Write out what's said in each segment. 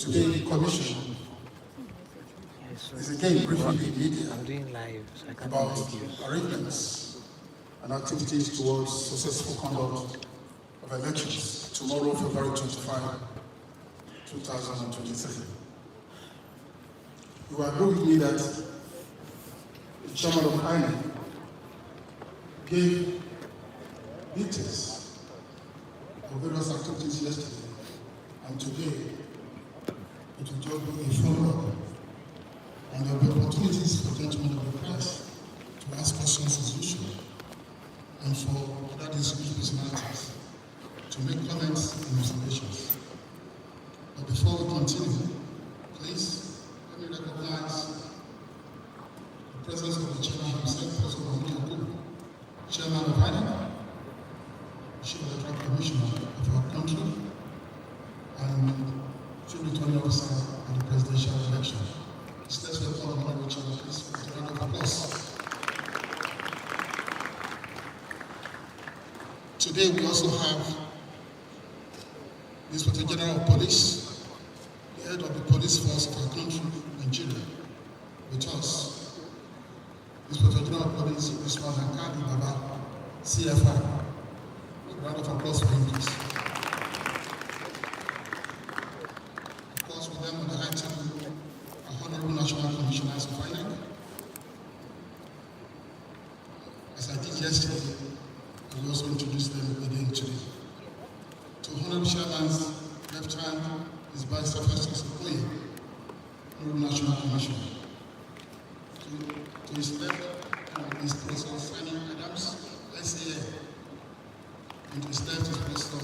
Today, the Commission is again briefing the media about arrangements and activities towards successful conduct of elections tomorrow, February 25, 2023. You agree with me that the chairman of INEC gave details of various activities yesterday, and today it will just be a follow-up. And there will be opportunities for gentlemen of the press to ask questions as usual, and for other distinguished personalities to make comments and observations. But before we continue, please let me recognize the presence of the chairman himself, Professor Enugu, chairman of INEC, Chief Electoral Commissioner of our country, and Chief Returning Officer of the presidential election. Let's welcome the honorable chairman, please, with a round of applause. Today we also have the Inspector General of Police, the head of the police force of our country, Nigeria, with us. Inspector General of Police, Mr. Hankadi Baba, CFI. A round of applause for him, please. Of course, with them on the high table, our Honorable National Commissioners of INEC. As I did yesterday, I will also introduce them again today. To Honorable Chairman's left hand is Barrister Festus Okoye, Honorable National Commissioner. To his left is Professor Sani Adams, SAA. And to his left is Professor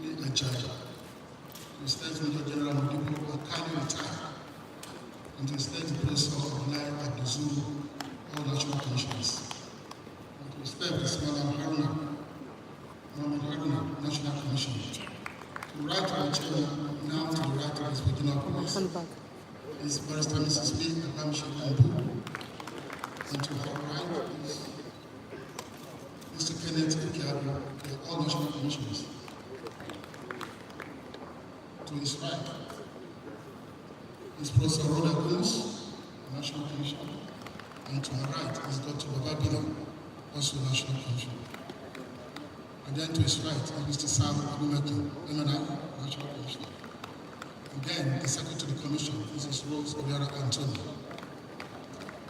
Ili Ajayi. To his left is Major General Modibo Akani Retire. And to his left is Professor Abdullahi Abduzuru, all National Commissioners. And to his left is Madam Haruna, National Commissioner. To the right of the chairman, now to the right of his regional police, is Barrister Mrs. B. Agamshi Ambu. And to her right is Mr. Kenneth Okiabu, all National Commissioners. To his right is Professor Rhoda Gomes, National Commissioner. And to her right is Dr. Bababila, also National Commissioner. And then to his right is Mr. Sam Abumeki, MNI, National Commissioner. Again, the Secretary of the Commission, Mrs. Rose Obiara Antonio.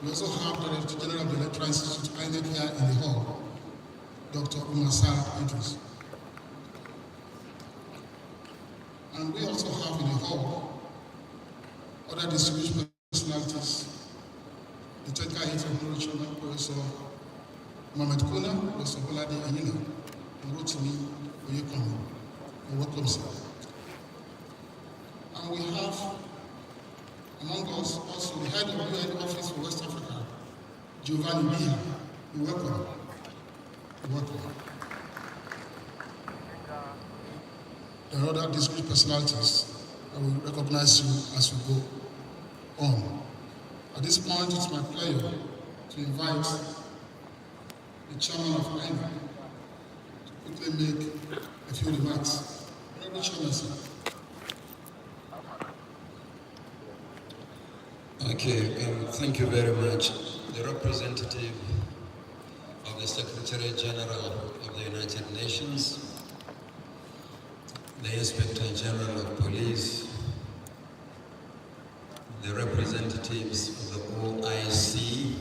We also have the Director General of the Electoral Institute, INEC, here in the hall, Dr. Umar Saad Idris. And we also have in the hall other distinguished personalities, the technical head of Honorable Professor Mohamed Kuna, Professor Bolade Anina, and Rotimi Oyekomi. You're welcome, sir. And we have among us also the head of the UN Office for West Africa, Giovanni Bia. You're welcome. You're welcome. There are other discrete personalities that will recognize you as we go on. At this point, it's my pleasure to invite the chairman of INEC to quickly make a few remarks. Honorable Chairman, sir. Okay, thank you very much. The representative of the Secretary General of the United Nations, the Inspector General of Police, the representatives of the OIC,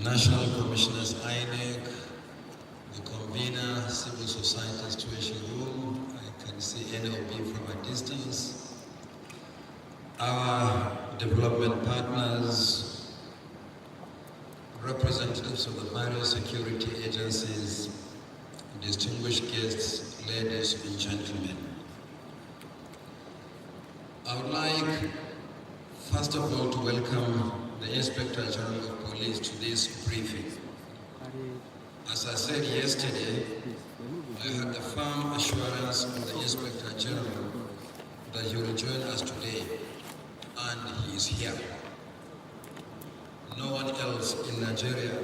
National Commissioners INEC, the convener, Civil Society Situation Room, I can see NLB from a distance, our development partners, representatives of the various security agencies, distinguished guests, ladies and gentlemen. I would like, first of all, to welcome the Inspector General of Police to this briefing. As I said yesterday, I had the firm assurance from the Inspector General that he will join us today, and he is here. No one else in Nigeria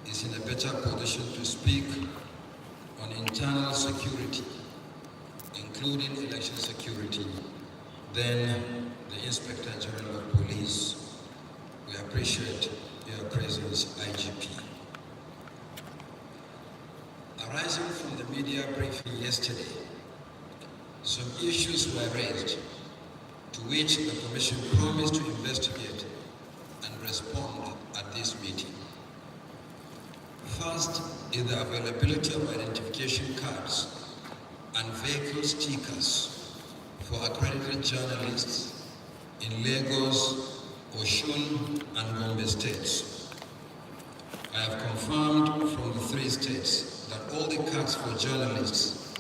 is in a better position to speak on internal security including election security, then the Inspector General of Police. We appreciate your presence, IGP. Arising from the media briefing yesterday, some issues were raised to which the Commission promised to investigate and respond at this meeting. First is the availability of identification cards and vehicle stickers for accredited journalists in Lagos, Osun, and Gombe states. I have confirmed from the 3 states that all the cards for journalists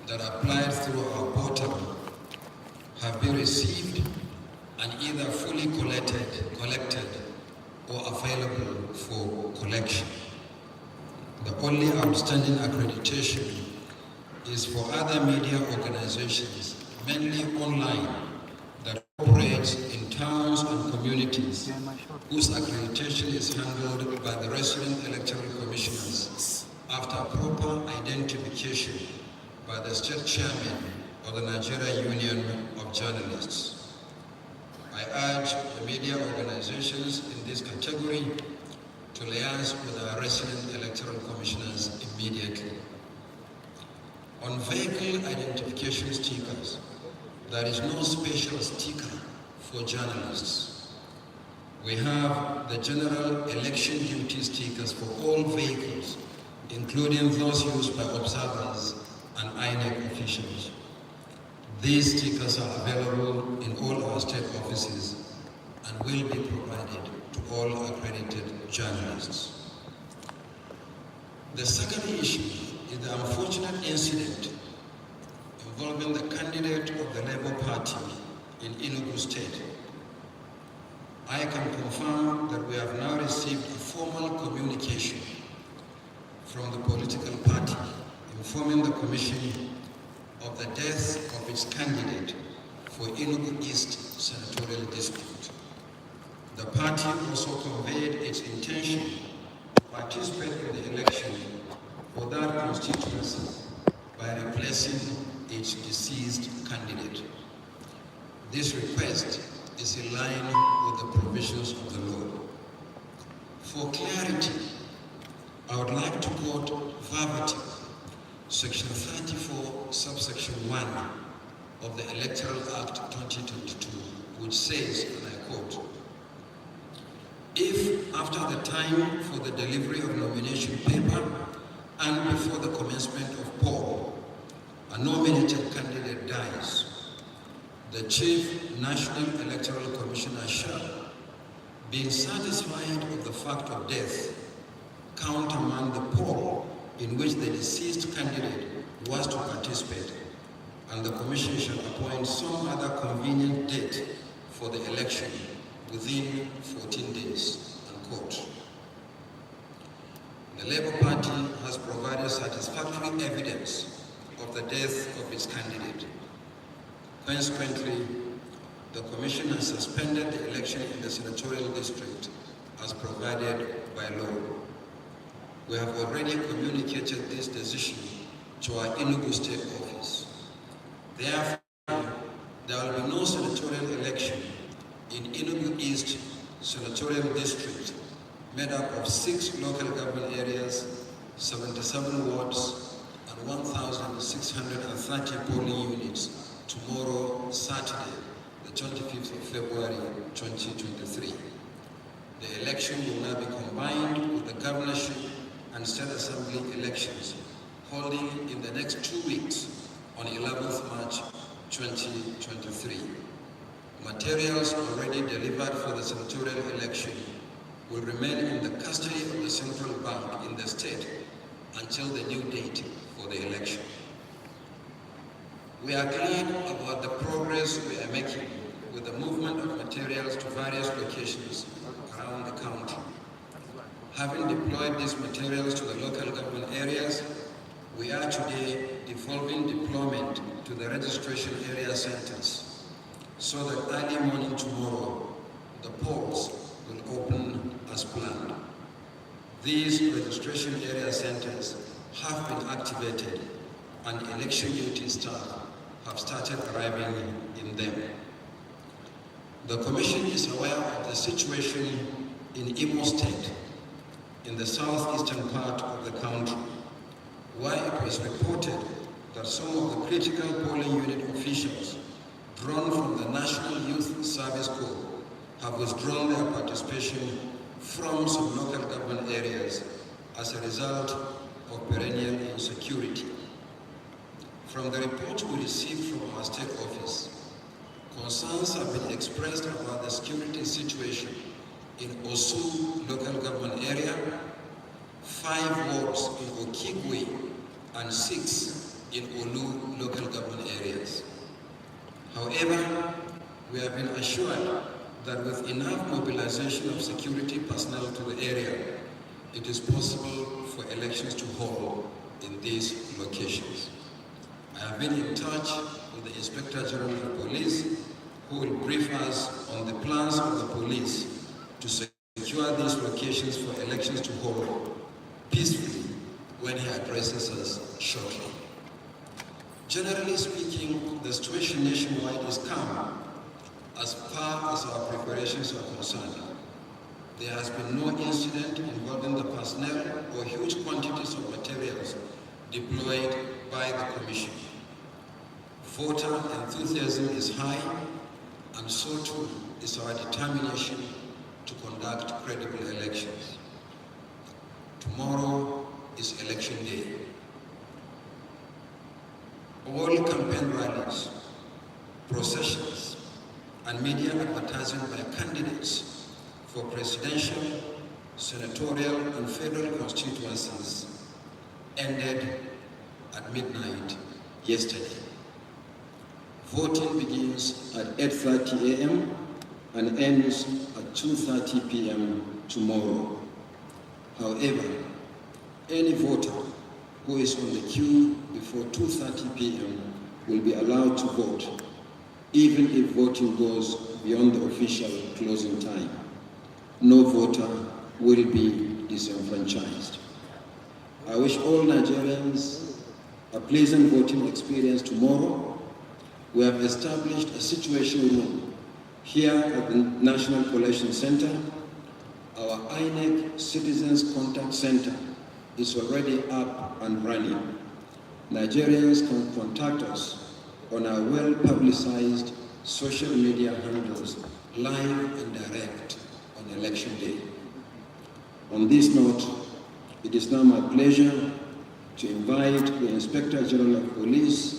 that applied through our portal have been received and either fully collected or available for collection. The only outstanding accreditation is for other media organizations, mainly online, that operate in towns and communities, whose accreditation is handled by the resident electoral commissioners after proper identification by the state chairman of the Nigeria Union of Journalists. I urge the media organizations in this category to liaise with our resident electoral commissioners immediately. On vehicle identification stickers, there is no special sticker for journalists. We have the general election duty stickers for all vehicles, including those used by observers and INEC officials. These stickers are available in all our state offices and will be provided to all accredited journalists. The second issue is the unfortunate incident involving the candidate of the Labour Party in Enugu State. I can confirm that we have now received a formal communication from the political party informing the Commission of the death of its candidate for Enugu East Senatorial District. The party also conveyed its intention to participate in the election for that constituency by replacing its deceased candidate. This request is in line with the provisions of the law. For clarity, I would like to quote verbatim Section 34, subsection 1 of the Electoral Act 2022, which says, and I quote, "If after the time for the delivery of nomination paper and before the commencement of poll, a nominated candidate dies, the Chief National Electoral Commissioner shall, being satisfied of the fact of death, countermand the poll in which the deceased candidate was to participate, and the Commission shall appoint some other convenient date for the election within 14 days, unquote. The Labour Party has provided satisfactory evidence of the death of its candidate. Consequently, the Commission has suspended the election in the Senatorial District as provided by law. We have already communicated this decision to our Enugu State Office. Therefore, there will be no senatorial election in Enugu East Senatorial District, made up of 6 local government areas, 77 wards, and 1,630 polling units tomorrow, Saturday, the 25th of February, 2023. The election will now be combined with the governorship and state assembly elections, holding in the next 2 weeks on 11th March 2023. Materials already delivered for the senatorial election will remain in the custody of the central bank in the state until the new date for the election. We are glad about the progress we are making with the movement of materials to various locations around the country. Having deployed these materials to the local government areas, we are today devolving deployment to the registration area centers so that early morning tomorrow, the polls will open as planned. These registration area centers have been activated and election duty staff have started arriving in them. The Commission is aware of the situation in Imo State, in the southeastern part of the country, where it was reported that some of the critical polling unit officials drawn from the National Youth Service Corps have withdrawn their participation from some local government areas as a result of perennial insecurity. From the reports we received from our state office, concerns have been expressed about the security situation in Osu local government area, 5 wards in Okigwe, and 6 in Olu local government areas. However, we have been assured that with enough mobilization of security personnel to the area, it is possible for elections to hold in these locations. I have been in touch with the Inspector General of Police, who will brief us on the plans of the police to secure these locations for elections to hold peacefully when he addresses us shortly. Generally speaking, the situation nationwide is calm as far as our preparations are concerned. There has been no incident involving the personnel or huge quantities of materials deployed by the Commission. Voter enthusiasm is high, and so too is our determination to conduct credible elections. Tomorrow is election day. All campaign rallies, processions, and media advertising by candidates for presidential, senatorial, and federal constituencies ended at midnight yesterday. Voting begins at 8:30 a.m. and ends at 2:30 p.m. tomorrow. However, any voter who is on the queue before 2:30 p.m. will be allowed to vote, even if voting goes beyond the official closing time. No voter will be disenfranchised. I wish all Nigerians a pleasant voting experience tomorrow. We have established a situation room here at the National Collation Center. Our INEC Citizens Contact Center is already up and running. Nigerians can contact us on our well-publicized social media handles, live and direct on election day. On this note, it is now my pleasure to invite the Inspector General of Police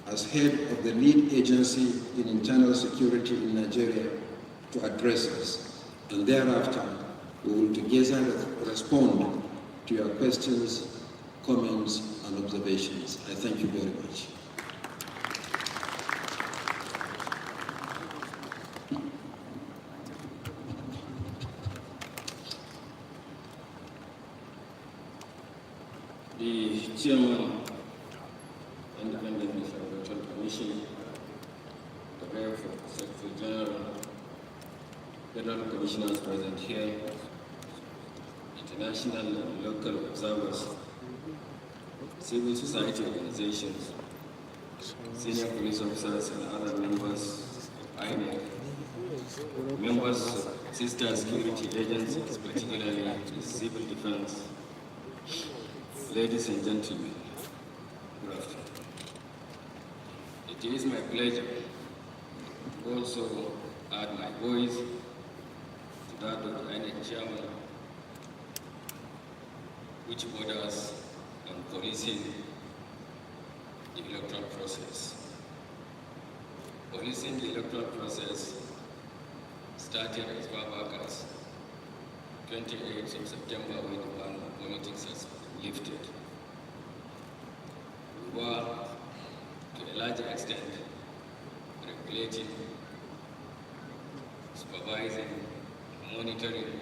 as head of the lead agency in internal security in Nigeria to address us, and thereafter we will together respond to your questions, comments, and observations. I thank you very much. The Chairman, Independent Electoral Commission, the Rep for Secretary General, Federal Commissioners present here, international and local observers, civil society organizations, senior police officers and other members of INEC, members of sister security agencies, particularly the civil defense. Ladies and gentlemen, good afternoon. It is my pleasure to also add my voice to that of the INEC Chairman, which borders on policing the electoral process. Policing the electoral process started as far back as 28th of September when the ban on politics has been lifted. We were, to a large extent, regulating, supervising, monitoring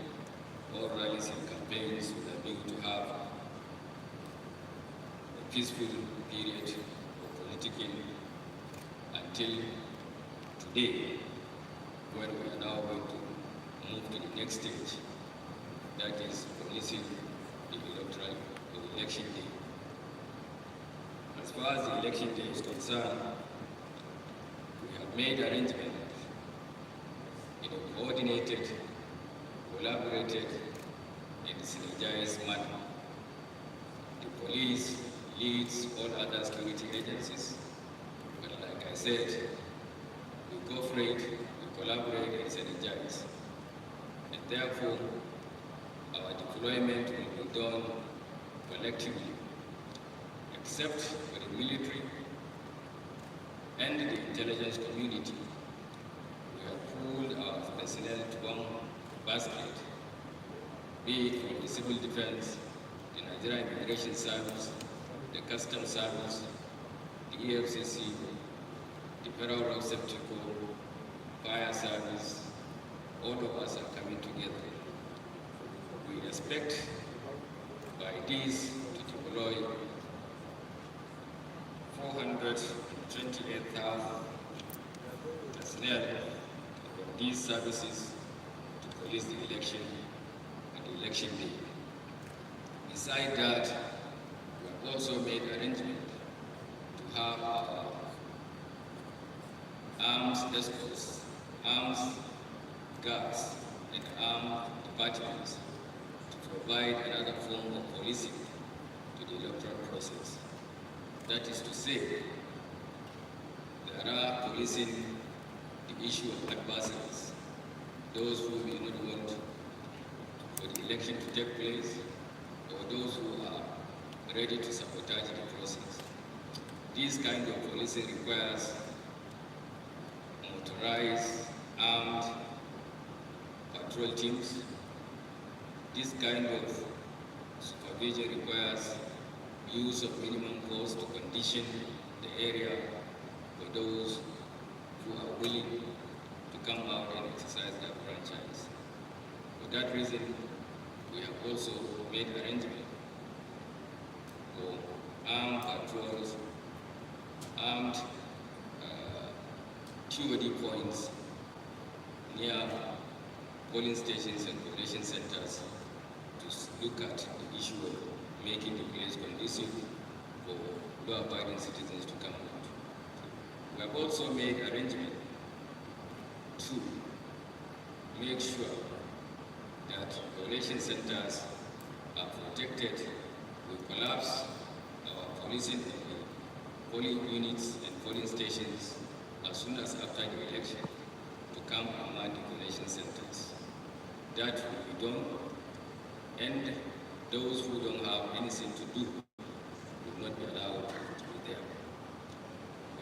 all rallies and campaigns with a view to have a peaceful period of politicking until today, when we are now going to move to the next stage, that is policing the election day. As far as the election day is concerned, We have made arrangements in a coordinated, collaborated, and synergized manner. The police leads all other security agencies, but like I said, we cooperate, we collaborate, and synergize. And therefore, our deployment will be done collectively, except for the military and the intelligence community. We have pooled our personnel to one basket, be it from the civil defense, the Nigerian Immigration Service, the Customs Service, the EFCC, the Federal Road Safety Corps, Fire Service. All of us are coming together. We expect by these to deploy 428,000 personnel from these services to police the election and the election day. Besides that, we have also made arrangements to have our arms escorts, arms guards, and armed departments to provide another form of policing to the electoral process. That is to say, there are policing the issue of adversaries, those who may not want for the election to take place, or those who are ready to sabotage the process. This kind of policing requires motorized, armed patrol teams. This kind of supervision requires use of minimum force to condition the area for those who are willing to come out and exercise their franchise. For that reason, we have also made arrangements for armed patrols, armed TOD points near polling stations and population centers to look at the issue of making the place conducive for law-abiding citizens to come out. We have also made arrangements to make sure that population centers are protected. We collapse our policing of the polling units and polling stations as soon as after the election to come and man the population centers. That will be done, and those who don't have anything to do will not be allowed to be there.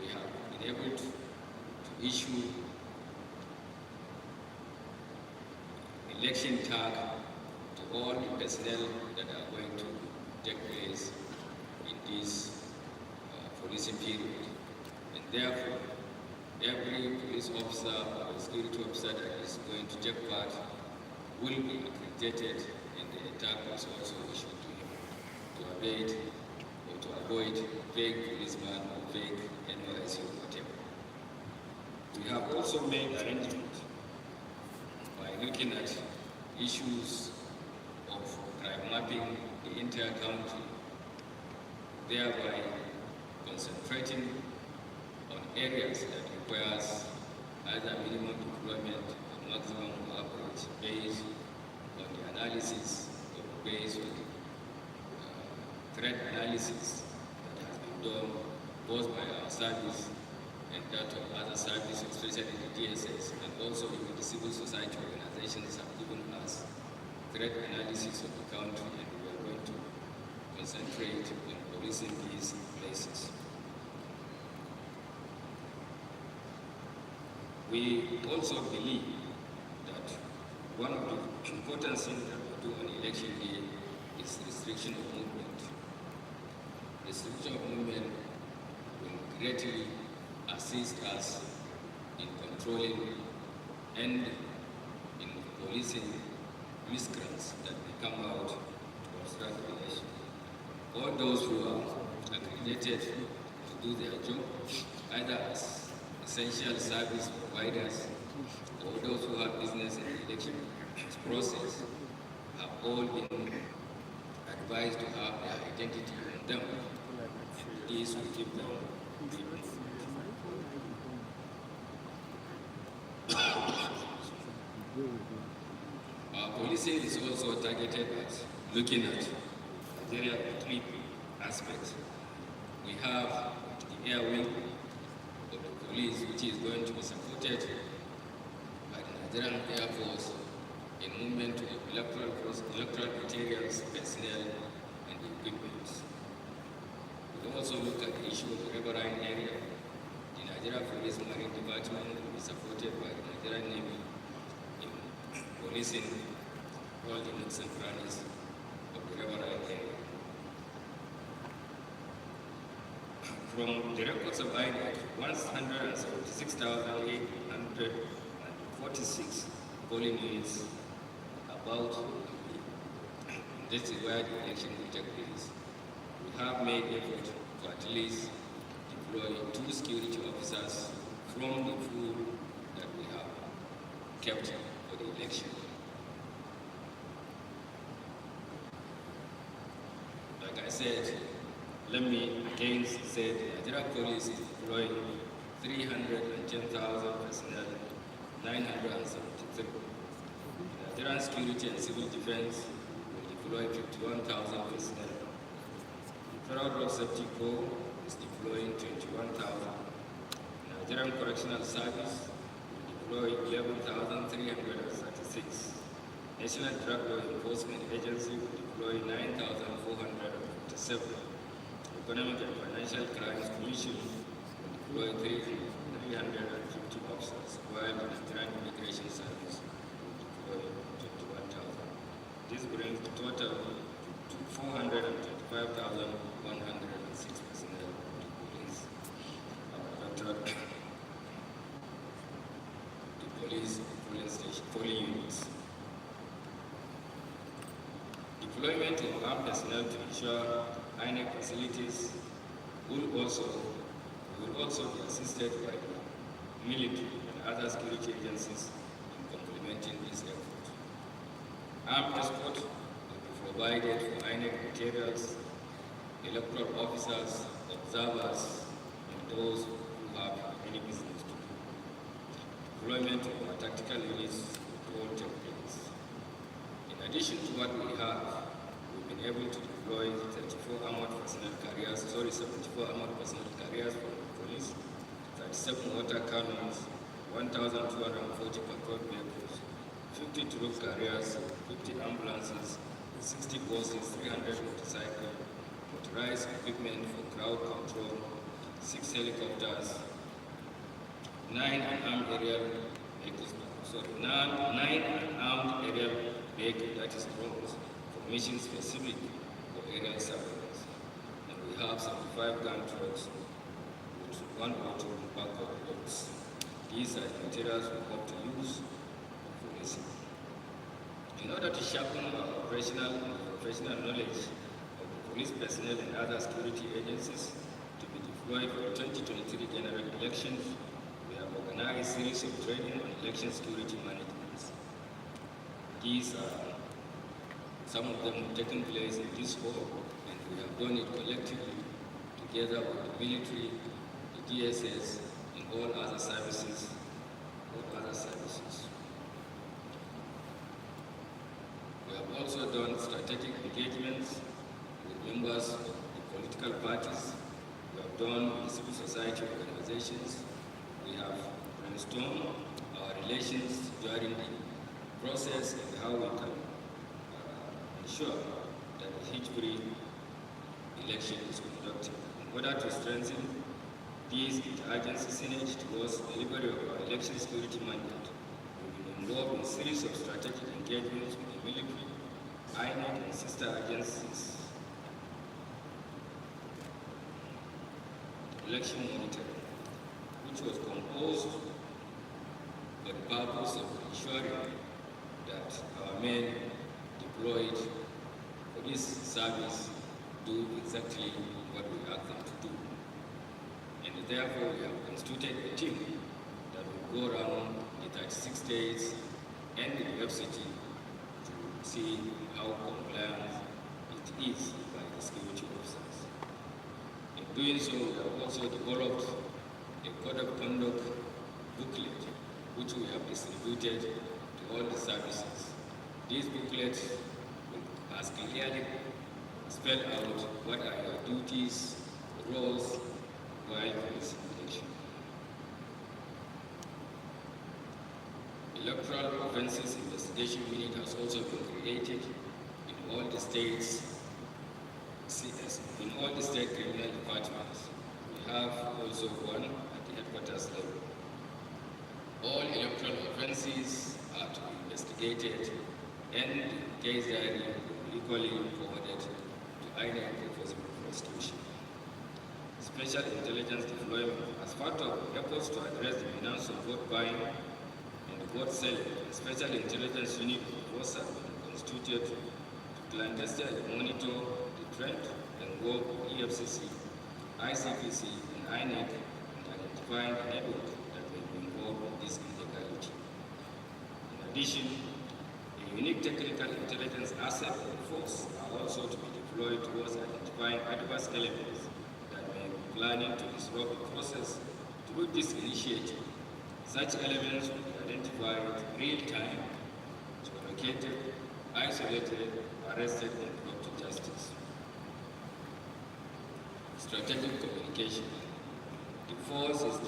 We have been able to issue election tag to all the personnel that are going to take place in this policing period. And therefore, every police officer or security officer that is going to take part will be accredited, and the tag was also issued to him to evade or to avoid fake policeman or fake NYC or whatever. We have also made arrangements by looking at issues of crime mapping the entire country, thereby concentrating on areas that requires either minimum deployment or maximum average based on the analysis or based on the threat analysis that has been done both by our service and that of other services, especially the DSS, and also even the civil society organizations have given us threat analysis of the country, and we are going to concentrate on policing these places. We also believe that one of the important things that we do on election day is restriction of movement. Restriction of movement will greatly assist us in controlling and in policing miscreants that may come out to obstruct the election. All those who are accredited to do their job, either as essential service providers or those who have business in the election process, have all been advised to have their identity on them. This will give them Our policing is also targeted at looking at Nigeria with three aspects. We have the air wing of the police, which is going to be supported by the Nigerian Air Force in movement of electoral materials, personnel, and equipment. We'll also look at the issue of the riverine area. The Nigeria Police Marine Department will be supported by the Nigerian Navy in policing all the nooks and crannies of the riverine area. From the records of INEC, 176,846 polling units about, this is where the election will take place. We have made effort to at least deploy 2 security officers from the pool that we have kept for the election. Like I said, let me again say the Nigeria Police is deploying 310,000 personnel, 973. Nigerian Security and Civil Defense will deploy 51,000 personnel. The Federal Road Safety Corps is deploying 21,000. Nigerian Correctional Service will deploy 11,336. National Drug Law Enforcement Agency will deploy 9,457. Economic and Financial Crimes Commission will deploy 350 officers, while the Nigerian Immigration Service will deploy 21,000. This brings the total to 425,106 personnel of the police. The police polling units. Deployment of armed personnel to ensure INEC facilities will also be assisted by the military and other security agencies in complementing this effort. Armed escort will be provided for INEC materials, electoral officers, observers, and those who have any business to do. Deployment of our tactical units will all take place. In addition to what we have, we've been able to deploy 74 armored personnel carriers, 74 armored personnel carriers for the police, 37 water cannons, 1,240 patrol vehicles, 50 troop carriers, 50 ambulances, 60 buses, 300 motorcycles, motorized equipment for crowd control, 6 helicopters, 9 unarmed aerial vehicles, 9 unarmed aerial vehicles, that is drones, for mission specific for aerial surveillance. And we have 75 gun trucks with 1 or 2 backup boats. These are the materials we hope to use for policing. In order to sharpen our operational and professional knowledge of the police personnel and other security agencies to be deployed for the 2023 general elections, we have organized a series of training on election security management. These are some of them have taken place in this hall, and we have done it collectively together with the military, the DSS, and all other services. We have also done strategic engagements with members of the political parties. We have done with civil society organizations. We have brainstormed our relations during the process and how we can ensure that the hitch-free election is conducted. In order to strengthen these interagency synergy towards delivery of our election security mandate, we've been involved in a series of strategic engagements with the military, INEC, and sister agencies. Election monitoring, which was composed for the purpose of ensuring that our men deployed for this service do exactly what we ask them to do. And therefore, we have constituted a team that will go around the 36 states and the FCT to see how compliant it is by the security officers. In doing so, we have also developed a code of conduct booklet which we have distributed to all the services. These booklets has clearly spelled out what are your duties, roles, while police protection. Electoral Offences Investigation Unit has also been created in all the states, in all the state criminal departments. We have also one at the headquarters level. All electoral offences are to be investigated, and the case diary will be equally forwarded to INEC for possible prosecution. Special intelligence deployment as part of efforts to address the menace of vote buying and vote selling. A special intelligence unit of force has been constituted to clandestinely monitor the trend and work with EFCC, ICPC, and INEC in identifying the network that may be involved in this illegality. In addition, a unique technical intelligence asset and force are also to be deployed towards identifying adverse elements that may be planning to disrupt the process. Through this initiative, such elements will be identified real-time, located, isolated, arrested, and brought to justice. Strategic communication. The force is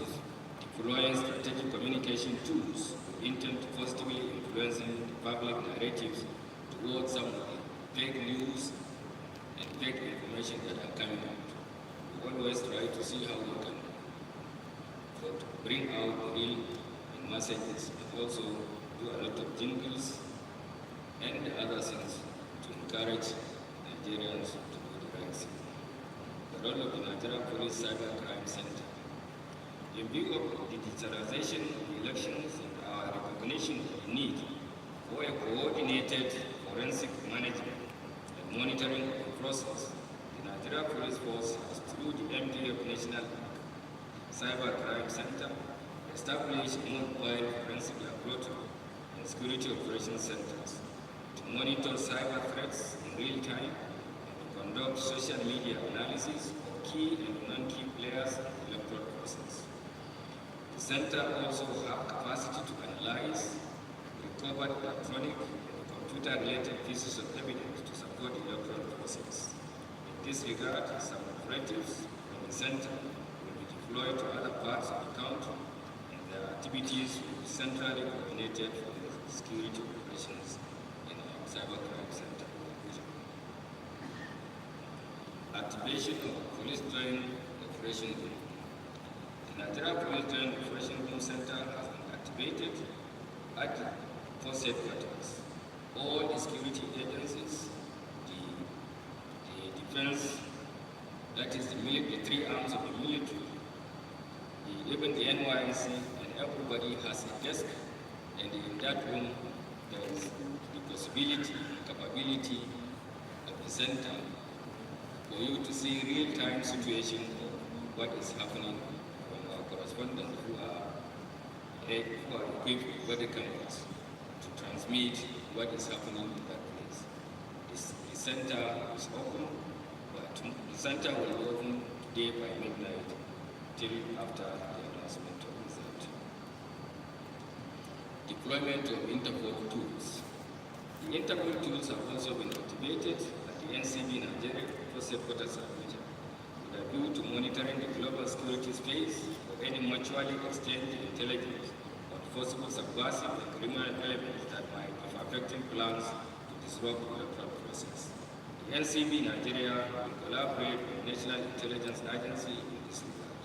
deploying strategic communication tools with intent to positively influencing the public narratives towards some of the fake news and fake information that are coming out. We always try to see how we can bring out the real messages and also do a lot of jingles and other things to encourage Nigerians to do the right thing. The role of the Nigerian Police Cyber Crime Center. In view of the digitalization of elections and our recognition of the need for a coordinated forensic management and monitoring of the process, the Nigerian Police Force has, through the MDF National Cyber Crime Center, established mobile forensic laboratory and security operations centers to monitor cyber threats in real time and to conduct social media analysis of key and non-key players in the electoral process. The center also has capacity to analyze recovered electronic and computer-related pieces of evidence to support the electoral process. In this regard, some operatives from the center will be deployed to other parts of the country, and their activities will be centrally coordinated for the security operations in our cybercrime center. Activation of Police Joint Operation Group. The Nigeria Police Joint Operation Group Center has been activated at the force headquarters. All the security agencies, the defense, that is the three arms of the military, even the NYC, and everybody has a desk, and in that room there is the possibility, capability of the center for you to see real-time situation of what is happening from our correspondents who are equipped with weather cameras to transmit what is happening in that place. The center is open, but the center will be open today by midnight till after the announcement of result. Deployment of Interpol tools. The Interpol tools have also been activated at the NCB Nigeria Force Headquarters Abuja with a view to monitoring the global security space for any mutually exchanged intelligence on possible subversive and criminal elements that might be affecting plans to disrupt the electoral process. The NCB Nigeria will collaborate with the National Intelligence Agency in this regard.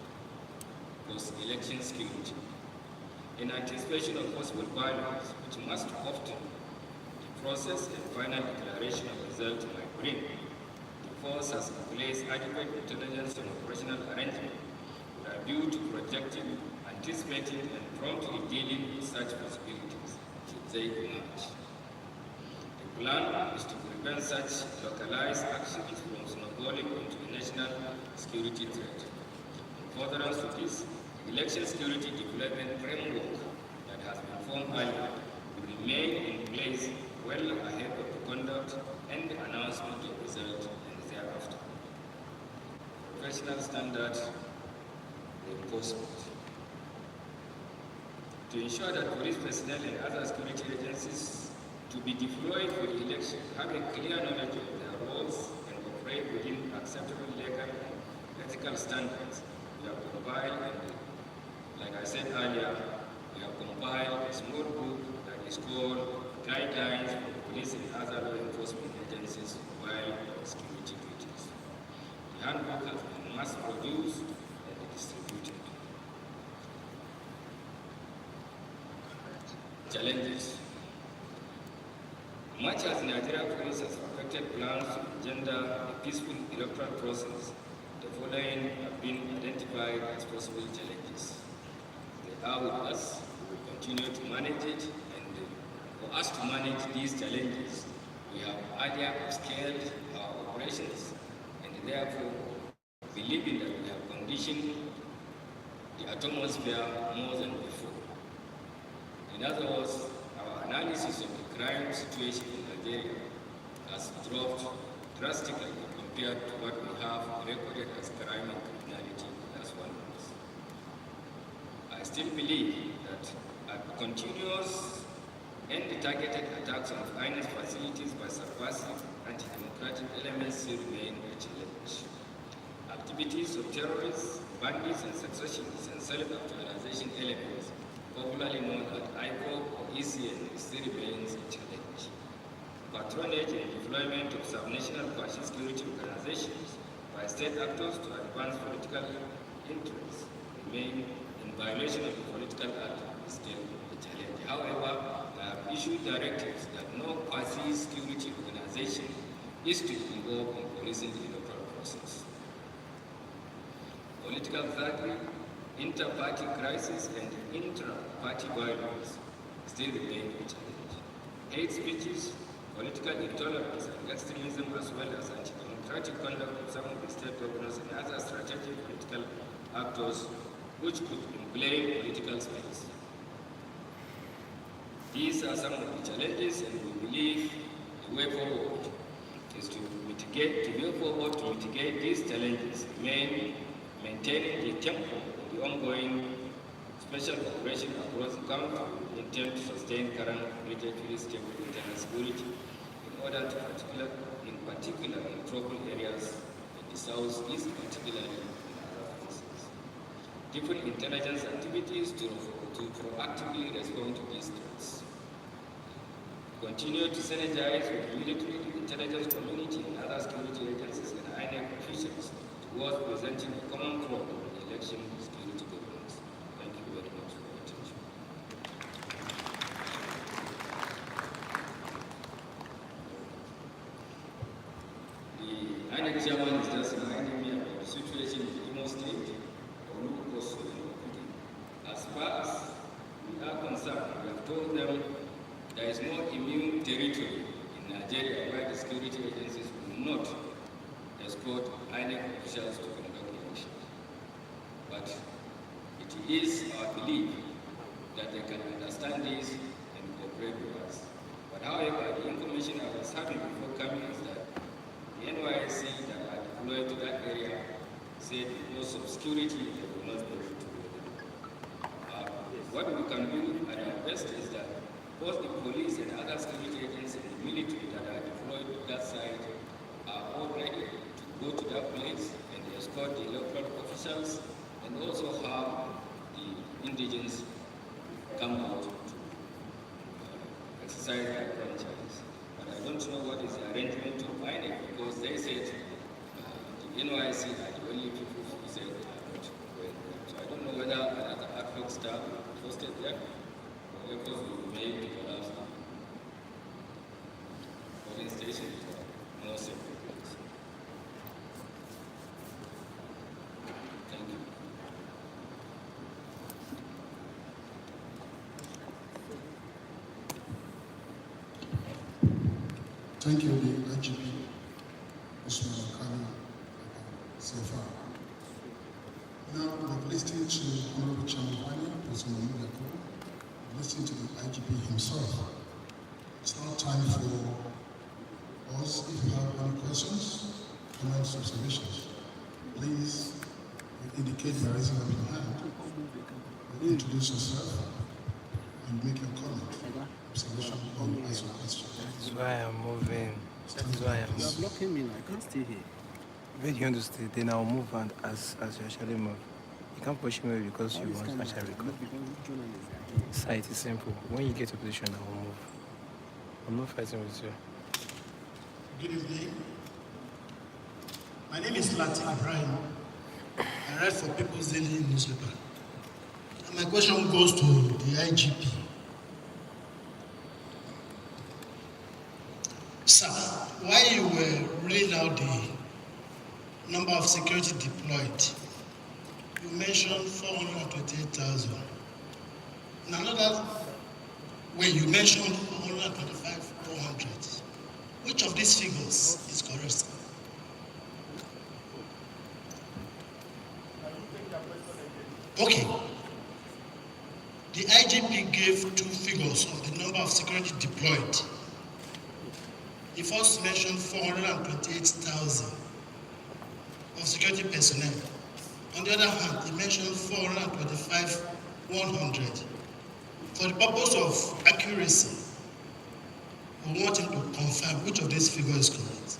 Post-election security. In anticipation of possible violence, which must often the process and final declaration of result might bring, the force has in place adequate intelligence and operational arrangement with a view to projecting, anticipating, and promptly dealing with such possibilities should they emerge. The plan is to prevent such localized actions from snowballing into a national security threat. In furtherance to this, the election security development framework that has been formed earlier will remain in place well ahead of the conduct and the announcement of result and thereafter. Professional standard enforcement. to ensure that police personnel and other security agencies to be deployed for the election have a clear knowledge of their roles and operate within acceptable legal and ethical standards. We have compiled, and like I said earlier, we have compiled a small book that is called Guidelines for Police and Other Law Enforcement Agencies while Security Duties. The handbook has been mass-produced and distributed. Challenges. Much as Nigeria police has perfected plans to engender a peaceful electoral process, the following have been identified as possible challenges. They are with us, we will continue to manage it, and for us to manage these challenges, we have earlier upscaled our operations, and therefore believing that we have conditioned the atmosphere more than before. In other words, our analysis of the crime situation in Nigeria has dropped drastically compared to what we have recorded as crime and criminality as one was. I still believe that a continuous and targeted attacks on INEC facilities by surpassing anti-democratic elements still remain a challenge. Activities of terrorists, bandits, and secessionists and self-actualization elements, popularly known as IPOC or ECN, still remains a challenge. Patronage and deployment of subnational quasi-security organizations by state actors to advance political interests remain in violation of the political act is still a challenge. However, I have issued directives that no quasi-security organization is to be involved in policing the electoral process. Political thuggery, inter-party crisis, and intra-party violence still remain a challenge. Hate speeches, political intolerance, and extremism, as well as anti-democratic conduct of some of the state governors and other strategic political actors which could inflame political space. These are some of the challenges, and we believe the way forward is to mitigate these challenges, maintaining the tempo of the ongoing special operation across the country with intent to sustain current relatively stable internal security in order to in particular in troubled areas in the southeast, particularly in other places. Different intelligence activities to proactively respond to these threats. Continue to synergize with the military, the intelligence community, and other security agencies and INEC officials towards presenting a common front on the election security governance. Thank you very much for your attention. The INEC chairman is just reminding me about the situation in Imo State, Enugu. As far as we are concerned, we have told them there is no immune territory in Nigeria where the security agencies will not escort INEC officials to conduct elections. But it is our belief that they can understand this and cooperate with us. But however, the information I was having before coming is that the NYSC that are deployed to that area said because of security, they will not be able to do it. What we can do at our best is that both the police and other security agencies and the military that are deployed to that site are all ready to go to that place and escort the electoral officials and also have the indigents come out to exercise their franchise. But I don't know what is the arrangement of INEC because they said the NYC are the only people who said they are not going there. So I don't know whether another ad hoc staff posted there or efforts will be made to collapse the polling stations or more safe. Thank you. Thank you, the IGP, Usman Kani, so far. Now we're listening to Honorable Chamwani, listening to the IGP himself. It's now time for us, if you have any questions, comments, observations, please indicate by raising up your hand. Introduce yourself and make your comment, observation, or ask your question. That's why I'm moving. That's why I'm. You are blocking me now. I can't stay here. When you want to stay, then I'll move and as you actually move. You can't push me because All you this want kind to of actually record. not because journalists are here. Sight is simple. When you get to position, I will move. I'm not fighting with you. Good evening. My name is Latin Ibrahim. I write for People's Daily newspaper. And my question goes to the IGP. Sir, while you were reading out the number of security deployed, you mentioned 428,000. In another way, you mentioned 425,400. Which of these figures is correct, sir? Okay. The IGP gave two figures of the number of security deployed. He first mentioned 428,000 of security personnel. On the other hand, he mentioned 425,100. For the purpose of accuracy, we want him to confirm which of these figures is correct.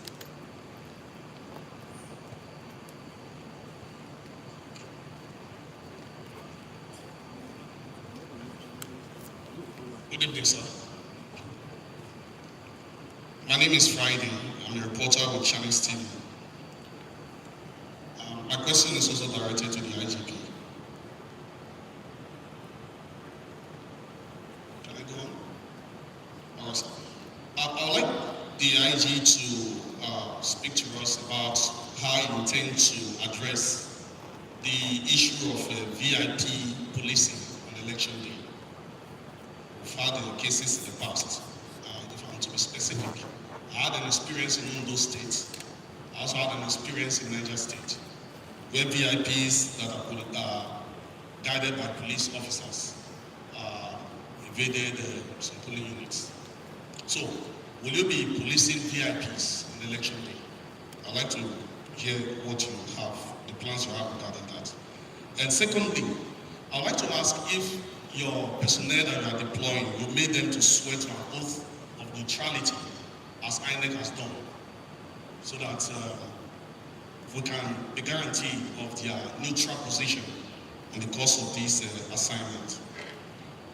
Good evening, sir. My name is Friday. I'm a reporter with Channels TV. My question is also directed to the IGP. Can I go on? All right, sir. I would like the IG to speak to us about how you intend to address the issue of VIP policing on election day. We've had cases in the past. If I'm to be specific, I had an experience in Enugu State. I also had an experience in Niger State, where VIPs that are guided by police officers invaded some polling units. So, will you be policing VIPs on election day? I'd like to hear what you have, the plans you have regarding that. And secondly, I'd like to ask if your personnel that you are deploying, you made them to swear to an oath of neutrality, as INEC has done, so that we can be guaranteed of their neutral position in the course of this assignment.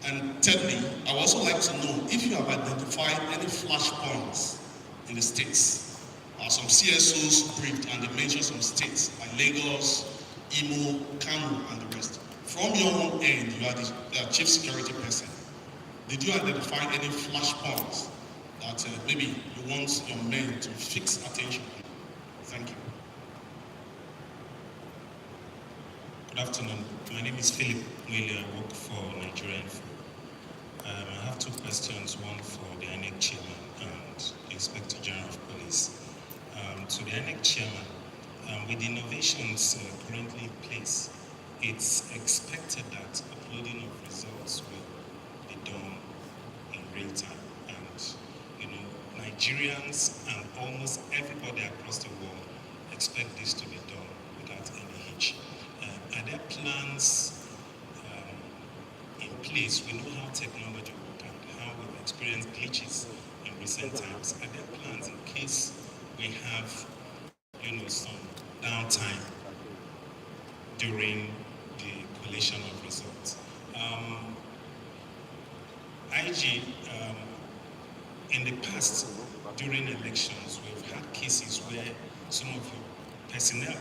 And thirdly, I would also like to know if you have identified any flashpoints in the states. Some CSOs briefed and they mentioned some states like Lagos, Imo, Kano, and the rest. From your own end, you are the chief security person. Did you identify any flashpoints that maybe you want your men to fix attention on? Thank you. Good afternoon. My name is Philip Mwele. I work for Nigerian Food. I have two questions, one for the INEC chairman and the Inspector General of Police. To the INEC chairman, with the innovations currently in place, it's expected that uploading of results will be done in real time. And, Nigerians and almost everybody across the world expect this to be done without any hitch. Are there plans in place? We know how technology works and how we've experienced glitches in recent times. Are there plans in case we have, some downtime during the collation of results? IG, in the past, during elections, we've had cases where some of your personnel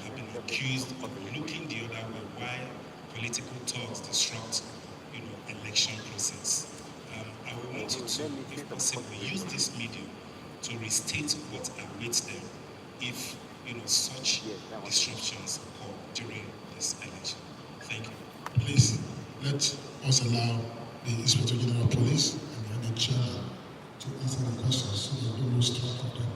have been accused of looking the other way while political talks disrupt, election process. I would want you to, if possible, use this medium to restate what awaits them if, such disruptions occur during this election. Thank you. Please, let us allow the Inspector General of Police and the chairman to answer the questions so that we don't lose track of them.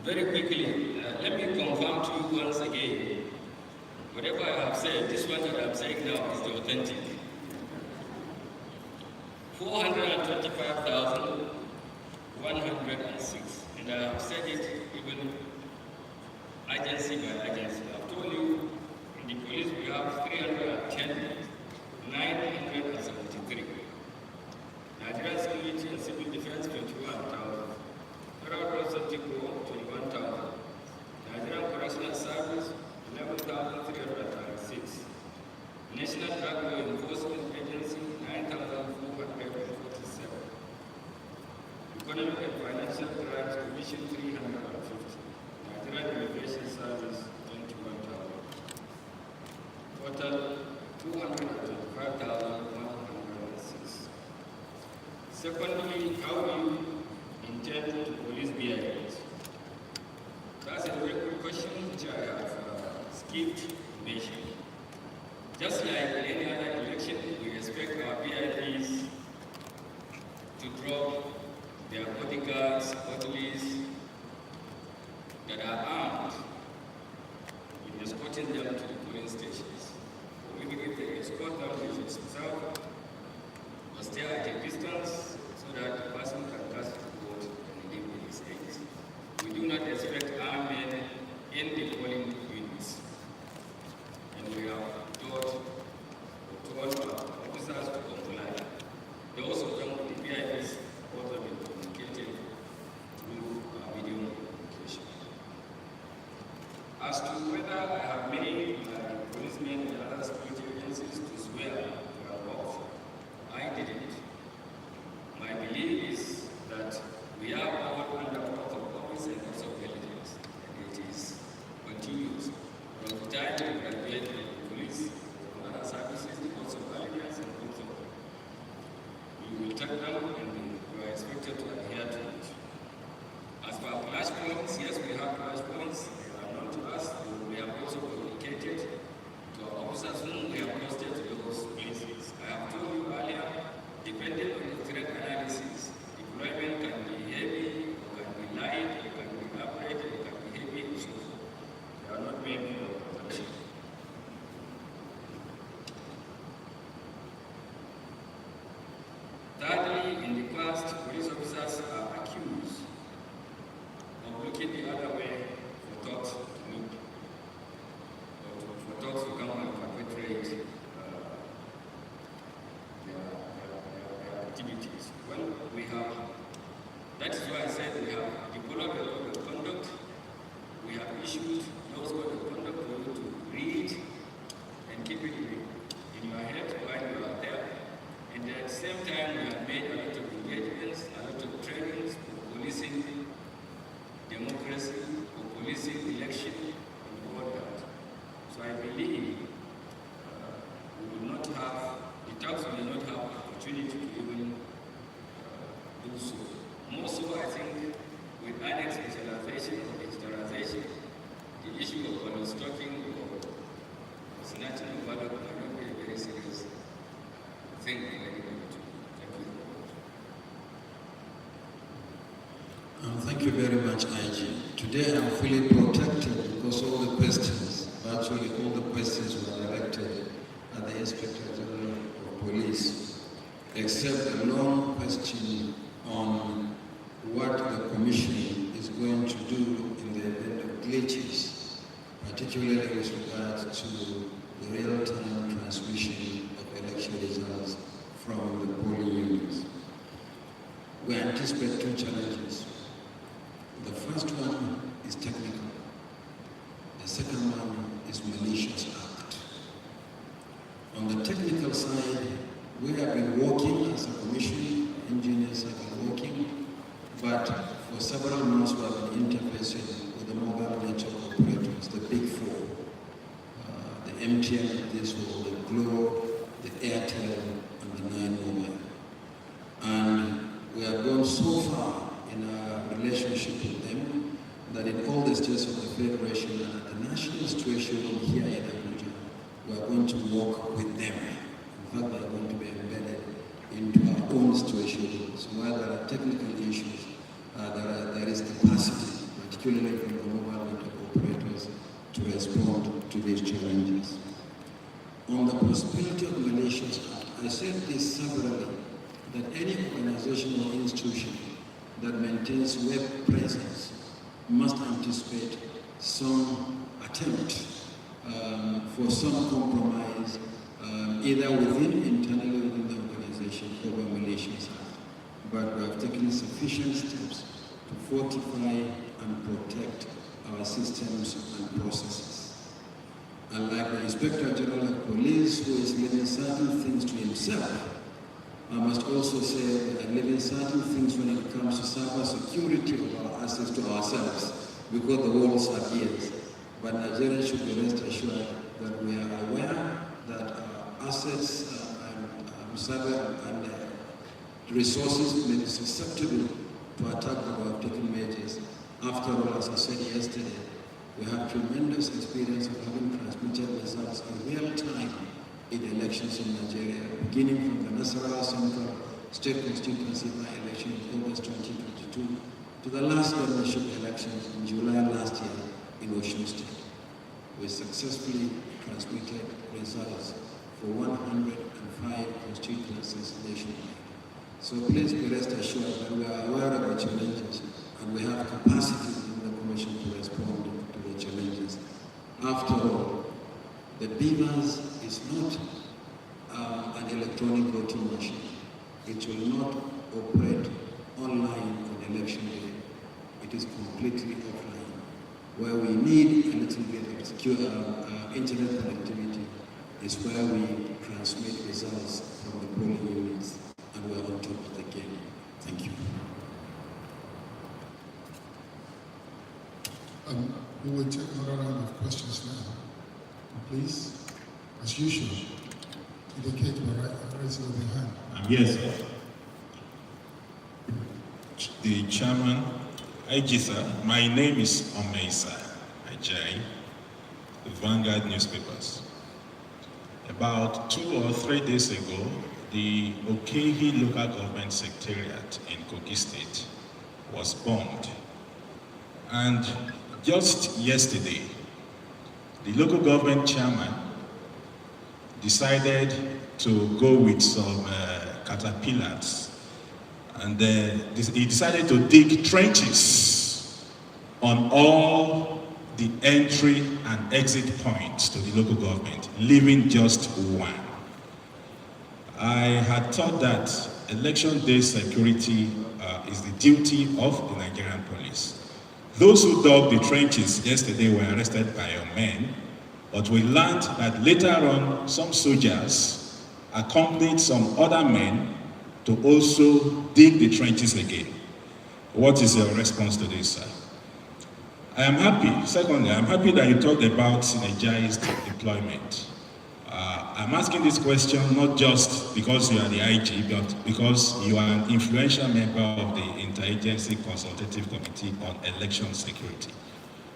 Very quickly, let me confirm to you once again, whatever I have said, this one that I'm saying now is the authentic. 425,106, and I have said it even, I agency by agency. I've told you, in the police we have 310, 973. Nigerian Security and Civil Defense, 21,000. Federal Road Safety Corps, 21,000. Nigerian Correctional Service, 11,336. National Drug Law Enforcement Agency, 9,447. Economic and Financial Crimes Commission, 350. Nigerian Immigration Service, 21,000. Total, 225,106. Secondly, how do you intend to police BIs? That's a very good question which I have skipped mentioning. Just like any other election, we expect our BIs to drop their bodyguards, orderlies that are armed in escorting them to the polling stations. Even if they escort them, they should observe or stay at a distance so that the person can cast his vote and leave with his aides. We do not expect armed men in the polling units. And we have told our officers to comply. Those of them with the BIS also been communicated through video communication. As to whether I have made policemen and other security agencies to swear their oath, I didn't. My belief is that we are all under oath of office and oath of allegiance, and it is continuous. From the time we graduate from the police, from other services, the oath of allegiance and oath of you will take them and you are expected to adhere to it. As for flashpoints, yes, we have flashpoints. They are known to us. We have also communicated to our officers whom we have posted to those places. I have told you earlier, depending on the threat analysis, deployment can be heavy, or can be light, or can be average, or can be heavy, and so forth. They are not made for protection. Thirdly, in the past, police officers are accused of looking the other way for thoughts to look, or for thoughts to come and perpetrate their activities. Well, we have, that is why I said we have developed a code of conduct. We have issued those code of conduct for you to read and keep it in your head while you are there. And at the same time, we have made a lot of engagements, a lot of trainings for policing democracy, for policing election, and all that. So I believe we will not have, the tax will not have opportunity to even do so. More so, I think, with INEC specialization or digitalization, the issue of stalking or snatching of ballot might not be a very serious thing for anybody to do. Thank you. Thank you very much, IG. Today I'm fully protected because all the questions, virtually all the questions were directed at the Inspector General of Police, except a long question on what the Commission is going to do in the event of glitches, particularly with regard to the real-time transmission of election results from the polling units. We anticipate two challenges. The first one is technical. The second one is malicious act. On the technical side, we have been working as a commission, engineers have been working, but for several months we have been interfacing with the mobile network operators, the big four, the MTN of this world, the Glo, the Airtel, and the 9Mobile. And we have gone so far in our relationship with them that in all the states of the Federation and at the national situation here in Abuja, we are going to work with them. In fact, they are going to be embedded into our own situation. So while there are technical issues, there is capacity, particularly from the mobile network operators, to respond to these challenges. On the possibility of malicious act, I said this severally, that any organization or institution that maintains web presence must anticipate some attempt for some compromise, either internally within the organization or by Malaysians. But we have taken sufficient steps to fortify and protect our systems and processes. Unlike the Inspector General of Police, who is leaving certain things to himself, I must also say that leaving certain things when it comes to cyber security of our assets to ourselves, because the walls are ears. But Nigerians should be rest assured that we are aware that our assets and cyber and resources may be susceptible to attack, but we have taken measures. After all, as I said yesterday, we have tremendous experience of having transmitted results in real time in elections in Nigeria, beginning from the Senatorial Central State Constituency by-election in August 2022 to the last governorship elections in July last year in Osun State. We successfully transmitted results for 105 constituencies nationwide. So please be rest assured that we are aware of the challenges and we have capacity in the Commission to respond to the challenges. After all, the BVAS is not an electronic voting machine. It will not operate online on election day. It is completely offline. Where we need a little bit of secure internet connectivity is where we transmit results from the polling units, and we are on top of the game. Thank you. We will take another round of questions now. Please, as usual, indicate by raising of your hand. Yes, sir. The chairman, IG, sir. My name is Omeisa Ajay, the Vanguard newspapers. About 2 or 3 days ago, the Okehi local government secretariat in Kogi State was bombed. And just yesterday, the local government chairman decided to go with some caterpillars, and he decided to dig trenches on all the entry and exit points to the local government, leaving just one. I had thought that election day security is the duty of the Nigerian police. Those who dug the trenches yesterday were arrested by your men, but we learned that later on some soldiers accompanied some other men to also dig the trenches again. What is your response to this, sir? I am happy, secondly, I'm happy that you talked about synergized deployment. I'm asking this question not just because you are the IG, but because you are an influential member of the Interagency Consultative Committee on Election Security,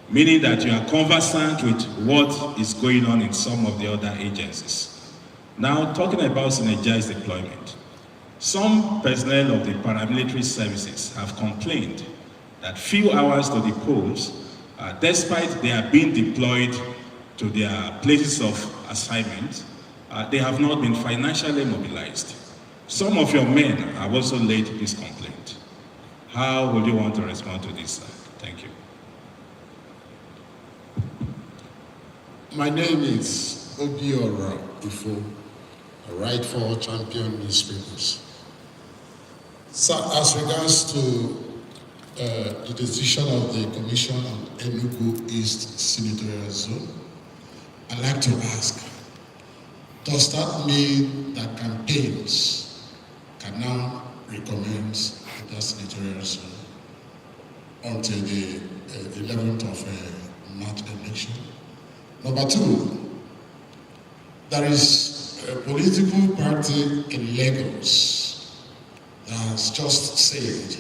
meaning that you are conversant with what is going on in some of the other agencies. Now, talking about synergized deployment, some personnel of the paramilitary services have complained that few hours to the polls, despite they are being deployed to their places of assignment, they have not been financially mobilized. Some of your men have also laid this complaint. How would you want to respond to this, sir? Thank you. My name is Obiora Ifo. I write for Champion Newspapers. So, as regards to the decision of the Commission on Enugu East Senatorial Zone, I'd like to ask, does that mean that campaigns can now recommence in that senatorial zone until the 11th of March election? Number two, there is a political party in Lagos that has just said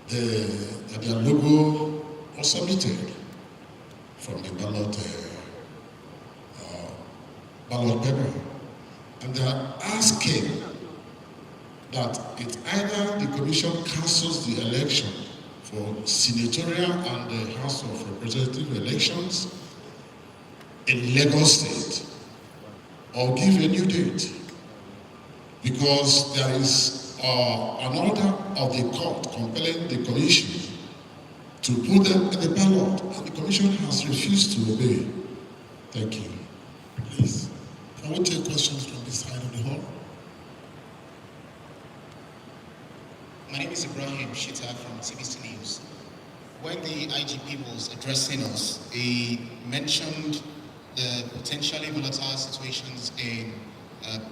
that their logo was submitted from the ballot paper, and they are asking that it either the Commission cancels the election for senatorial and the House of Representatives elections in Lagos State, or give a new date, because there is an order of the court compelling the Commission to put them in the ballot, and the Commission has refused to obey. Thank you. Please, can we take questions from this side of the hall? My name is Ibrahim Shita from CBC News. When the IGP was addressing us, he mentioned the potentially volatile situations in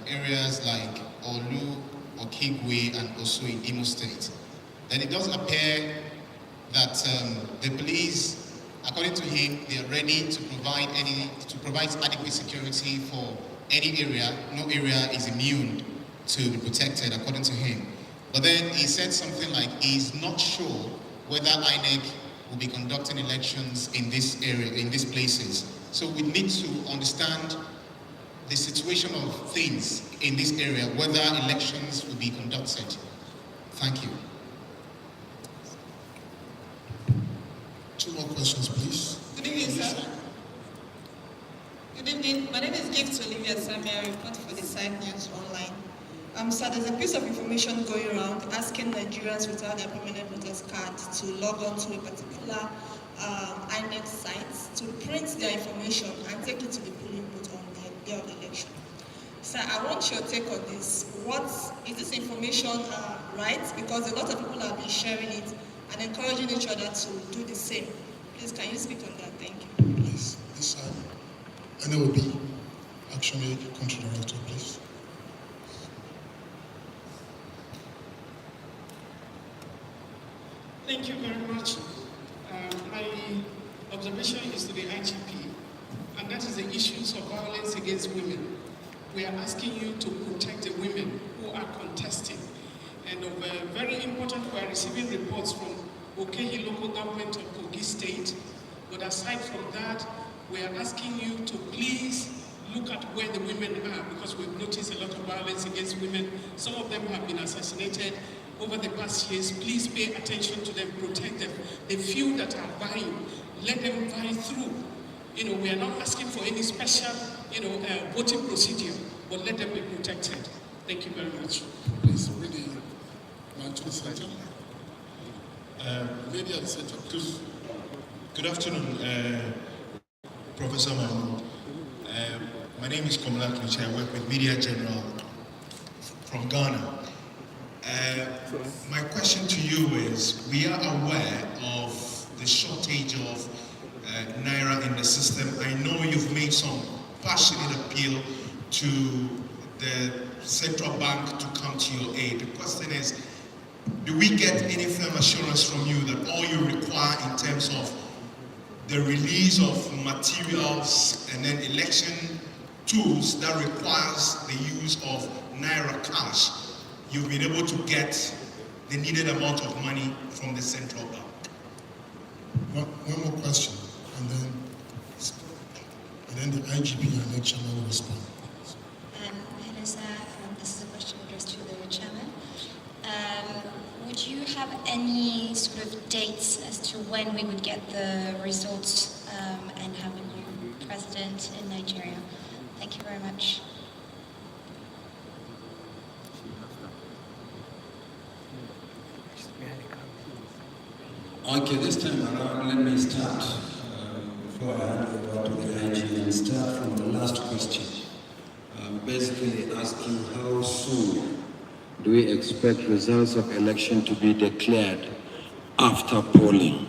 areas like Olu, Okigwe, and Osu in Imo State. Then it does appear that the police, according to him, they are ready to provide adequate security for any area. No area is immune to be protected, according to him. But then he said something like he's not sure whether INEC will be conducting elections in this area, in these places. So we need to understand the situation of things in this area, whether elections will be conducted. Thank you. Two more questions, please. Good evening, sir. Good evening. My name is Gift Olivia Samia. I report for the site News Online. Sir, there's a piece of information going around asking Nigerians without their permanent voters card to log on to a particular INEC site to print their information and take it to the polling booth on the day of the election. Sir, I want your take on this. What is this information right? Because a lot of people have been sharing it and encouraging each other to do the same. Please, can you speak on that? Thank you. Please, this side. NLB, Action Aid, Country Director, please. Thank you very much. My observation is to the IGP, and that is the issues of violence against women. We are asking you to protect the women who are contesting. And very important, we are receiving reports from Okehi local government of Kogi State. But aside from that, we are asking you to please look at where the women are, because we've noticed a lot of violence against women. Some of them have been assassinated over the past years. Please pay attention to them, protect them. The few that are vying, let them vie through. We are not asking for any special, voting procedure, but let them be protected. Thank you very much. Please, really, man to the center. Lady at the center, please. Good afternoon, Professor Mahmoud. My name is Komala Kluchi. I work with Media General from Ghana. My question to you is, we are aware of the shortage of Naira in the system. I know you've made some passionate appeal to the central bank to come to your aid. The question is, do we get any firm assurance from you that all you require in terms of the release of materials and then election tools that requires the use of Naira cash, you've been able to get the needed amount of money from the central bank? One more question, and then the IGP and the chairman will respond. Hello, sir. This is a question addressed to the chairman. Would you have any sort of dates as to when we would get the results and have a new president in Nigeria? Thank you very much. Okay, this time around, let me start before I hand over to the IG and start from the last question. Basically asking how soon do we expect results of election to be declared after polling?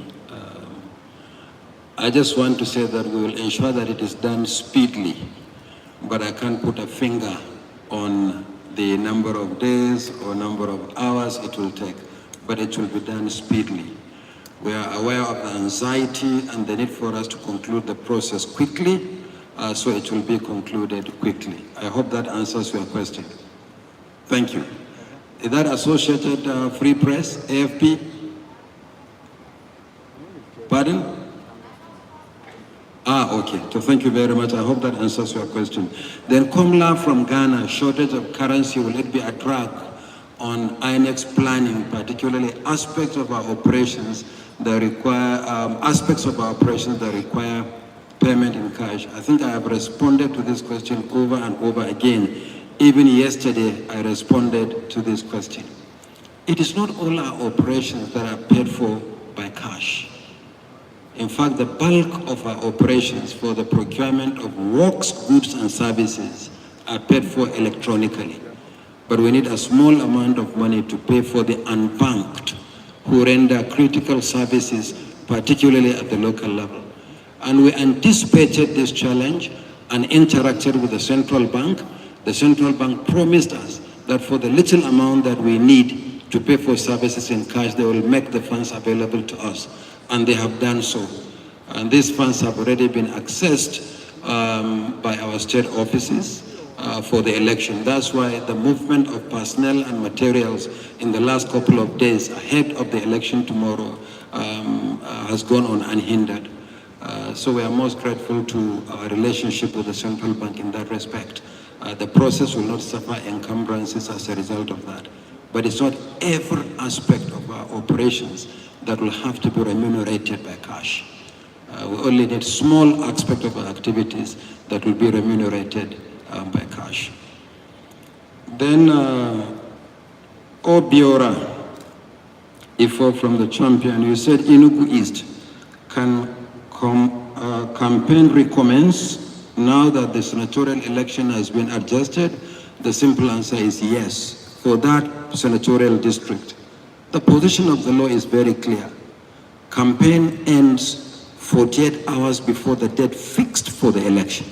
I just want to say that we will ensure that it is done speedily, but I can't put a finger on the number of days or number of hours it will take, but it will be done speedily. We are aware of the anxiety and the need for us to conclude the process quickly, so it will be concluded quickly. I hope that answers your question. Thank you. Is that Associated Free Press, AFP? Pardon? Okay. So thank you very much. I hope that answers your question. Then Komla from Ghana, shortage of currency, will it be a drag on INEC's planning, particularly aspects of our operations that require payment in cash? I think I have responded to this question over and over again. Even yesterday, I responded to this question. It is not all our operations that are paid for by cash. In fact, the bulk of our operations for the procurement of works, goods, and services are paid for electronically. But we need a small amount of money to pay for the unbanked who render critical services, particularly at the local level. And we anticipated this challenge and interacted with the central bank. The central bank promised us that for the little amount that we need to pay for services in cash, they will make the funds available to us. And they have done so. And these funds have already been accessed by our state offices for the election. That's why the movement of personnel and materials in the last couple of days ahead of the election tomorrow has gone on unhindered. So we are most grateful to our relationship with the central bank in that respect. The process will not suffer encumbrances as a result of that. But it's not every aspect of our operations that will have to be remunerated by cash. We only need small aspect of our activities that will be remunerated by cash. Then Obiora, Ifo from the Champion, you said Enugu East, can campaign recommence now that the senatorial election has been adjusted? The simple answer is yes, for that senatorial district. The position of the law is very clear. Campaign ends 48 hours before the date fixed for the election.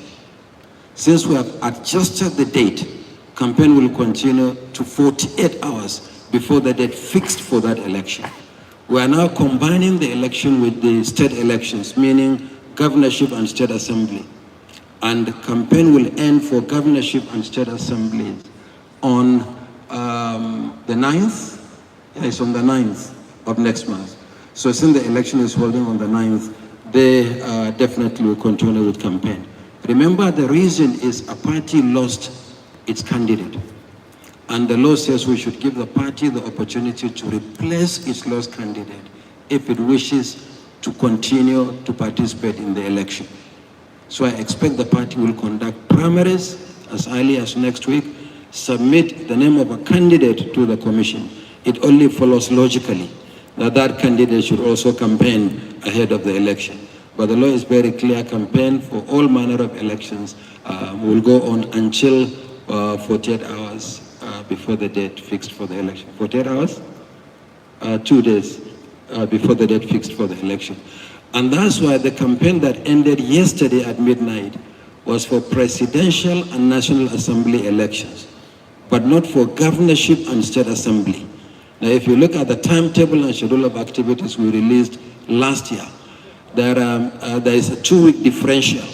Since we have adjusted the date, campaign will continue to 48 hours before the date fixed for that election. We are now combining the election with the state elections, meaning governorship and state assembly. And the campaign will end for governorship and state assemblies on the 9th. Yeah, it's on the 9th of next month. So since the election is holding on the 9th, they definitely will continue with campaign. Remember, the reason is a party lost its candidate. And the law says we should give the party the opportunity to replace its lost candidate if it wishes to continue to participate in the election. So I expect the party will conduct primaries as early as next week, submit the name of a candidate to the commission. It only follows logically that that candidate should also campaign ahead of the election. But the law is very clear, campaign for all manner of elections will go on until 48 hours before the date fixed for the election. 48 hours? 2 days before the date fixed for the election. And that's why the campaign that ended yesterday at midnight was for presidential and National Assembly elections, but not for governorship and state assembly. Now, if you look at the timetable and schedule of activities we released last year, there is a 2-week differential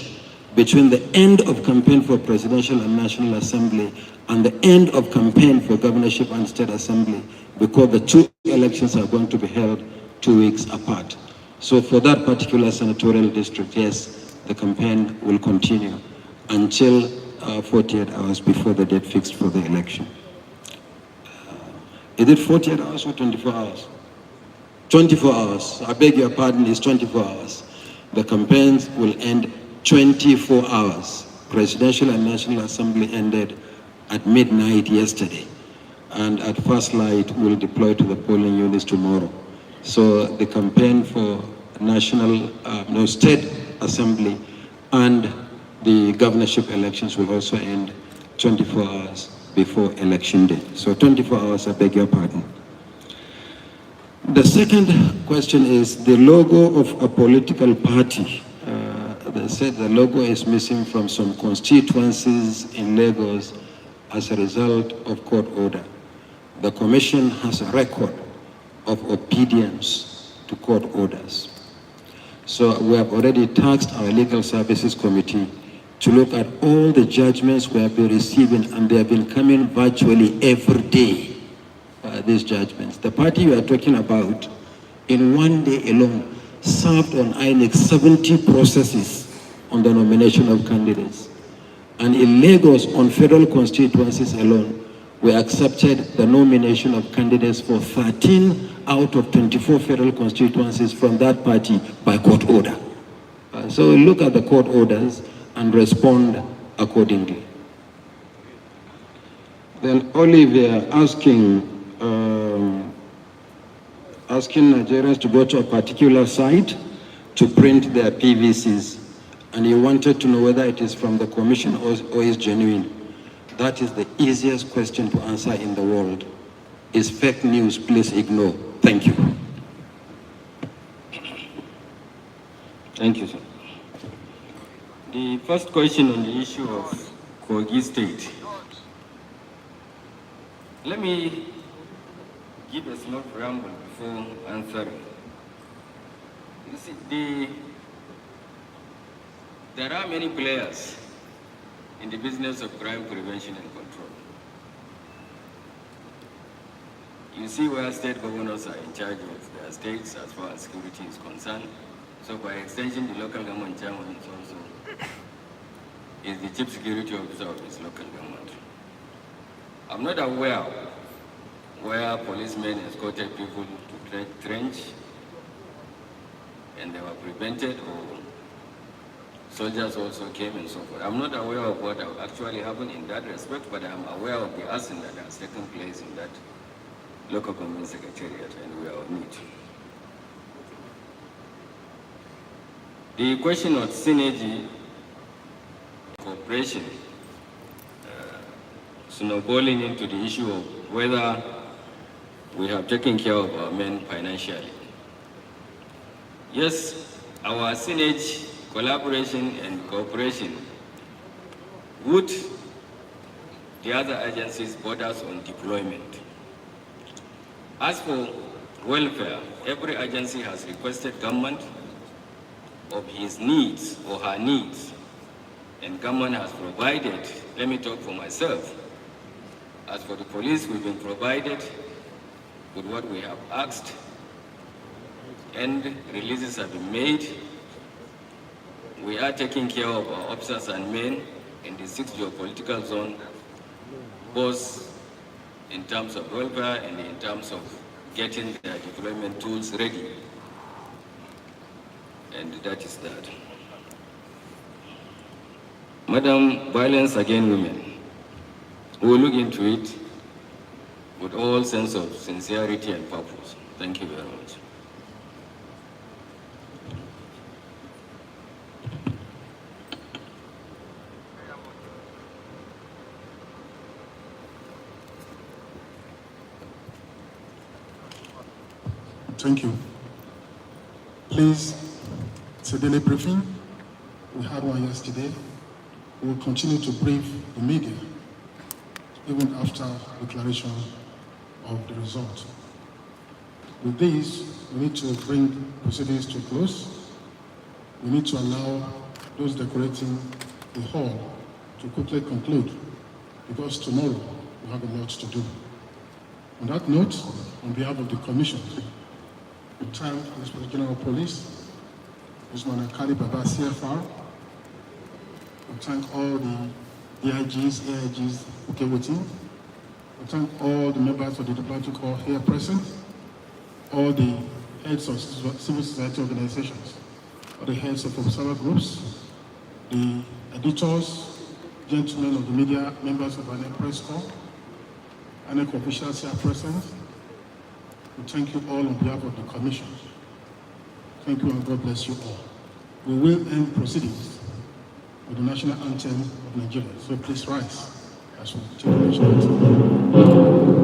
between the end of campaign for presidential and National Assembly and the end of campaign for governorship and state assembly, because the two elections are going to be held 2 weeks apart. So for that particular senatorial district, yes, the campaign will continue until 48 hours before the date fixed for the election. Is it 48 hours or 24 hours? 24 hours. I beg your pardon, it's 24 hours. The campaigns will end 24 hours. Presidential and National Assembly ended at midnight yesterday. And at first light, we'll deploy to the polling units tomorrow. So the campaign for state assembly and the governorship elections will also end 24 hours before election day. So 24 hours, I beg your pardon. The second question is the logo of a political party. They said the logo is missing from some constituencies in Lagos as a result of court order. The commission has a record of obedience to court orders. So we have already tasked our legal services committee to look at all the judgments we have been receiving, and they have been coming virtually every day, these judgments. The party we are talking about, in one day alone, served on INEC 70 processes on the nomination of candidates. And in Lagos, on federal constituencies alone, we accepted the nomination of candidates for 13 out of 24 federal constituencies from that party by court order. So we look at the court orders and respond accordingly. Then Olivia asking Nigerians to go to a particular site. to print their PVCs, and you wanted to know whether it is from the commission or is genuine. That is the easiest question to answer in the world. Is fake news, please ignore. Thank you. Thank you, sir. The first question on the issue of Kogi State. Let me give a small preamble before answering. You see, there are many players in the business of crime prevention and control. You see where state governors are in charge of their states as far as security is concerned. So by extension, the local government chairman is also the chief security officer of his local government. I'm not aware where policemen escorted people to trench and they were prevented, or soldiers also came and so forth. I'm not aware of what actually happened in that respect, but I'm aware of the action that has taken place in that local government secretariat, and we are on it. The question of synergy, cooperation, snowballing into the issue of whether we have taken care of our men financially. Yes, our synergy, collaboration and cooperation with the other agencies borders on deployment. As for welfare, every agency has requested government of his needs or her needs, and government has provided. Let me talk for myself. As for the police, we've been provided with what we have asked, and releases have been made. We are taking care of our officers and men in the 6th geopolitical zone, both in terms of welfare and in terms of getting their deployment tools ready. And that is that. Madam, violence against women. We will look into it with all sense of sincerity and purpose. Thank you very much. Thank you. Please, it's a daily briefing. We had one yesterday. We will continue to brief the media even after declaration of the result. With this, we need to bring proceedings to a close. We need to allow those decorating the hall to quickly conclude, because tomorrow we have a lot to do. On that note, on behalf of the Commission, we thank the Inspector General of Police, Usman Akari Baba, CFR. We thank all the DIGs, AIGs, team. We thank all the members of the diplomatic corps here present, all the heads of civil society organizations, all the heads of observer groups, the editors, gentlemen of the media, members of INEC press corps, INEC officials here present. We thank you all on behalf of the Commission. Thank you and God bless you all. We will end proceedings with the national anthem of Nigeria. So please rise as we take the national anthem.